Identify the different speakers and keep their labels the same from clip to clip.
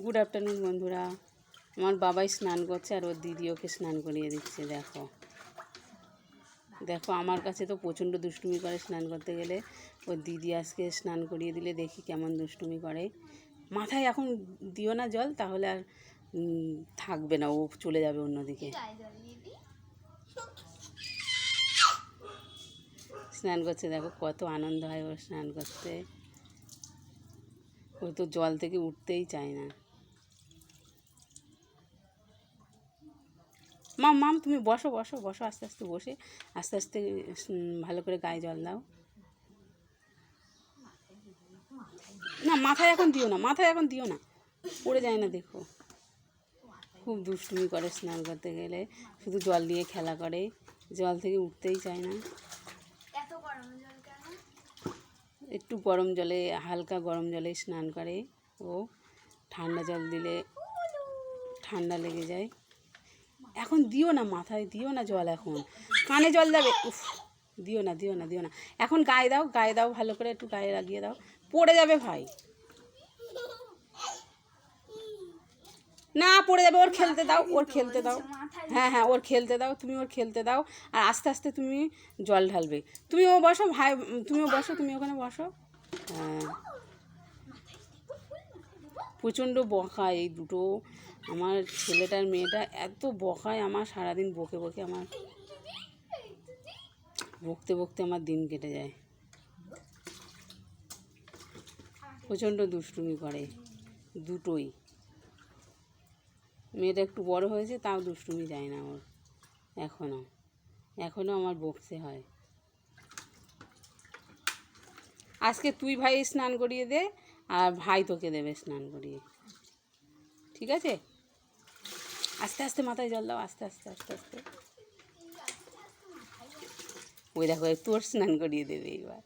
Speaker 1: Good afternoon বন্ধুরা। আমার বাবাই স্নান করছে আর ওর দিদি ওকে স্নান করিয়ে দিচ্ছে। দেখো দেখো, আমার কাছে তো প্রচণ্ড দুষ্টুমি করে স্নান করতে গেলে। ওর দিদি আজকে স্নান করিয়ে দিলে দেখি কেমন দুষ্টুমি করে। মাথায় এখন দিও না জল, তাহলে আর থাকবে না, ও চলে যাবে অন্যদিকে। স্নান করছে, দেখো কত আনন্দ হয় ওর স্নান করতে। ও তো জল থেকে উঠতেই চায় না। মাম মাম তুমি বসো বসো বসো, আস্তে আস্তে বসে আস্তে আস্তে ভালো করে গায়ে জল দাও। না, মাথায় এখন দিও না, মাথায় এখন দিও না, পড়ে যায় না। দেখো খুব দুষ্টুমি করে স্নান করতে গেলে, শুধু জল দিয়ে খেলা করে, জল থেকে উঠতেই চায় না। একটু গরম জলে, হালকা গরম জলে স্নান করে ও। ঠান্ডা জল দিলে ঠান্ডা লেগে যায়। এখন দিও না, মাথায় দিও না জল, এখন কানে জল যাবে। উফ, দিও না দিও না দিও না, এখন গায়ে দাও, গায়ে দাও, ভালো করে একটু গায়ে লাগিয়ে দাও, পড়ে যাবে ভাই। না, পড়ে যাবে, ওর খেলতে দাও, ওর খেলতে দাও। হ্যাঁ হ্যাঁ, ওর খেলতে দাও, তুমি ওর খেলতে দাও। আর আস্তে আস্তে তুমি জল ঢালবে। তুমিও বসো ভাই, তুমিও বসো, তুমি ওখানে বসো। হ্যাঁ, প্রচণ্ড বকায় এই দুটো, আমার ছেলেটার মেয়েটা এত বকায় আমার, সারাদিন বকে বকে আমার, বকতে বকতে আমার দিন কেটে যায়। প্রচণ্ড দুষ্টুমি করে দুটোই। মেয়েটা একটু বড় হয়েছে, তাও দুষ্টুমি যায় না ওর এখনও আমার বকতে হয়। আজকে তুই ভাই স্নান করিয়ে দে, আর ভাই তোকে দেবে স্নান করিয়ে, ঠিক আছে? আস্তে আস্তে মাথায় জল দাও, আস্তে আস্তে আস্তে আস্তে। ওই দেখো, তোর স্নান করিয়ে দেবে এবার।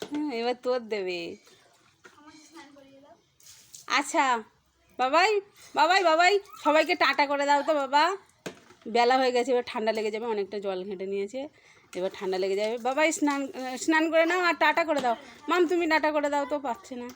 Speaker 1: হ্যাঁ, এবার তোর দেবে। আচ্ছা বাবাই, বাবাই বাবাই, সবাইকে টাটা করে দাও তো বাবা। বেলা হয়ে গেছে, এবার ঠান্ডা লেগে যাবে, অনেকটা জল ঘেঁটে নিয়েছে, এবার ঠান্ডা লেগে যাবে। বাবাই স্নান স্নান করে নাও আর টাটা করে দাও। মাম তুমি টাটা করে দাও তো, পাচ্ছে না।